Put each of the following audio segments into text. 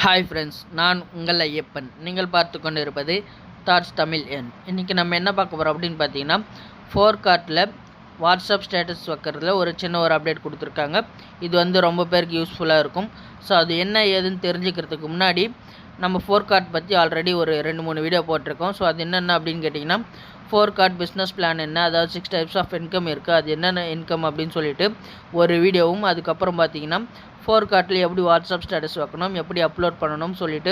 Hi friends, நான் உங்கள் ஐயப்பன். நீங்கள் பார்த்து கொண்டு இருப்பது தாட்ஸ் தமிழ் எண். இன்றைக்கி நம்ம என்ன பார்க்க போகிறோம் அப்படின்னு பார்த்தீங்கன்னா, ஃபோர்கார்ட்டில் வாட்ஸ்அப் ஸ்டேட்டஸ் வைக்கிறதுல ஒரு சின்ன அப்டேட் கொடுத்துருக்காங்க. இது ரொம்ப பேருக்கு யூஸ்ஃபுல்லாக இருக்கும். ஸோ அது என்ன ஏதுன்னு தெரிஞ்சுக்கிறதுக்கு முன்னாடி நம்ம ஃபோர்கார்ட் பற்றி ஆல்ரெடி ஒரு 2-3 வீடியோ போட்டிருக்கோம். ஸோ அது என்னென்ன அப்படின்னு கேட்டிங்கன்னா, ஃபோர்கார்ட் பிஸ்னஸ் பிளான் என்ன, அதாவது 6 டைப்ஸ் ஆஃப் இன்கம் இருக்குது, அது என்னென்ன இன்கம் அப்படின்னு சொல்லிட்டு ஒரு வீடியோவும், அதுக்கப்புறம் பார்த்தீங்கன்னா ஃபோர்கார்ட்டில் எப்படி வாட்ஸ்அப் ஸ்டேட்டஸ் வைக்கணும், எப்படி அப்லோட் பண்ணணும்னு சொல்லிட்டு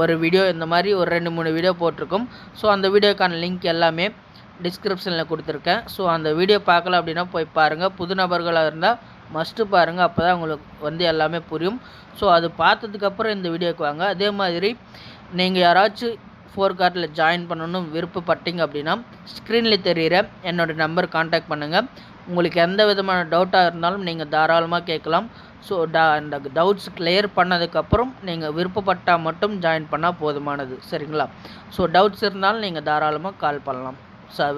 ஒரு வீடியோ, இந்த மாதிரி ஒரு 2-3 வீடியோ போட்டிருக்கோம். ஸோ அந்த வீடியோக்கான லிங்க் எல்லாமே டிஸ்கிரிப்ஷனில் கொடுத்துருக்கேன். ஸோ அந்த வீடியோ பார்க்கல அப்படின்னா போய் பாருங்கள். புது நபர்களாக இருந்தால் மஸ்ட்டு பாருங்கள், அப்போ தான் உங்களுக்கு எல்லாமே புரியும். ஸோ அது பார்த்ததுக்கப்புறம் இந்த வீடியோக்கு வாங்க. அதே மாதிரி நீங்கள் யாராச்சும் ஃபோர்கார்ட்டில் ஜாயின் பண்ணணும்னு விருப்பப்பட்டீங்க அப்படின்னா ஸ்க்ரீனில் தெரிகிற என்னோடய நம்பர் கான்டாக்ட் பண்ணுங்கள். உங்களுக்கு எந்த விதமான டவுட்டாக இருந்தாலும் நீங்கள் தாராளமாக கேட்கலாம். ஸோ அந்த டவுட்ஸ் கிளியர் பண்ணதுக்கப்புறம் நீங்கள் விருப்பப்பட்டால் மட்டும் ஜாயின் பண்ணால் போதுமானது, சரிங்களா? ஸோ டவுட்ஸ் இருந்தாலும் நீங்கள் தாராளமாக கால் பண்ணலாம்,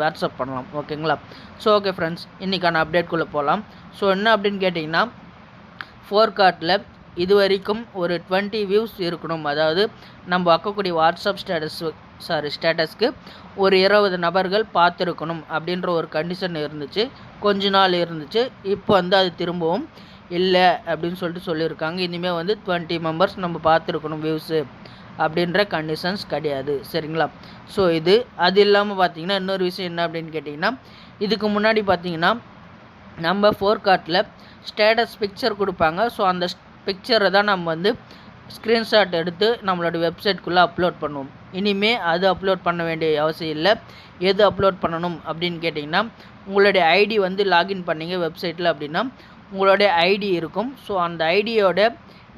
வாட்ஸ்அப் பண்ணலாம், ஓகேங்களா? ஸோ ஓகே ஃப்ரெண்ட்ஸ், இன்றைக்கான அப்டேட்குள்ளே போகலாம். ஸோ என்ன அப்படின்னு கேட்டிங்கன்னா, ஃபோர்கார்ட்டில் இது வரைக்கும் ஒரு 20 வியூஸ் இருக்கணும். அதாவது நம்ம வைக்கக்கூடிய வாட்ஸ்அப் ஸ்டேட்டஸ்க்கு ஒரு 20 நபர்கள் பார்த்துருக்கணும் அப்படின்ற ஒரு கண்டிஷன் இருந்துச்சு, கொஞ்ச நாள் இருந்துச்சு. இப்போ அது திரும்பவும் இல்லை அப்படின்னு சொல்லியிருக்காங்க. இனிமேல் 20 மெம்பர்ஸ் நம்ம பார்த்துருக்கணும் வியூஸு அப்படின்ற கண்டிஷன்ஸ் கிடையாது, சரிங்களா? ஸோ அது இல்லாமல் பார்த்தீங்கன்னா, இன்னொரு விஷயம் என்ன அப்படின்னு கேட்டிங்கன்னா, இதுக்கு முன்னாடி பார்த்தீங்கன்னா நம்ம ஃபோர்கார்ட்டில் ஸ்டேட்டஸ் பிக்சர் கொடுப்பாங்க. ஸோ அந்த பிக்சரை தான் நம்ம ஸ்க்ரீன்ஷாட் எடுத்து நம்மளோட வெப்சைட்குள்ளே அப்லோட் பண்ணுவோம். இனிமேல் அது அப்லோட் பண்ண வேண்டிய அவசியம் இல்லை. எது அப்லோட் பண்ணணும் அப்படின்னு கேட்டிங்கன்னா, உங்களுடைய ஐடி லாகின் பண்ணிங்க வெப்சைட்டில் அப்படின்னா உங்களுடைய ஐடி இருக்கும். ஸோ அந்த ஐடியோட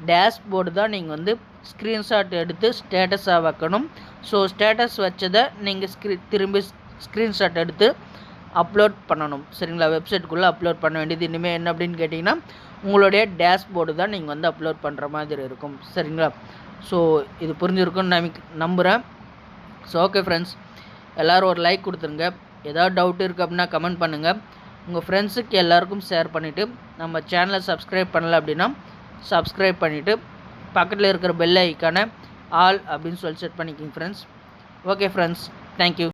டேஷ்போர்டு தான் நீங்கள் ஸ்க்ரீன்ஷாட் எடுத்து ஸ்டேட்டஸாக வைக்கணும். ஸோ ஸ்டேட்டஸ் வச்சதை நீங்கள் திரும்பி ஸ்க்ரீன்ஷாட் எடுத்து அப்லோட் பண்ணணும், சரிங்களா? வெப்சைட்டுக்குள்ளே அப்லோட் பண்ண வேண்டியது இனிமேல் என்ன அப்படின்னு கேட்டிங்கன்னா, உங்களுடைய டேஷ்போர்டு தான் நீங்கள் அப்லோட் பண்ணுற மாதிரி இருக்கும், சரிங்களா? ஸோ இது புரிஞ்சிருக்குன்னு நான் நம்புகிறேன். ஸோ ஓகே ஃப்ரெண்ட்ஸ், எல்லோரும் ஒரு லைக் கொடுத்துருங்க. ஏதாவது டவுட் இருக்குது அப்படின்னா கமெண்ட் பண்ணுங்கள். உங்கள் ஃப்ரெண்ட்ஸுக்கு எல்லாருக்கும் ஷேர் பண்ணிவிட்டு, நம்ம சேனலை சப்ஸ்கிரைப் பண்ணலை அப்படின்னா சப்ஸ்கிரைப் பண்ணிவிட்டு பக்கத்தில் இருக்கிற பெல் ஐக்கானை ஆல் அப்படின்னு சொல்லி செட் பண்ணிக்கிங்க ஃப்ரெண்ட்ஸ். Okay friends, thank you.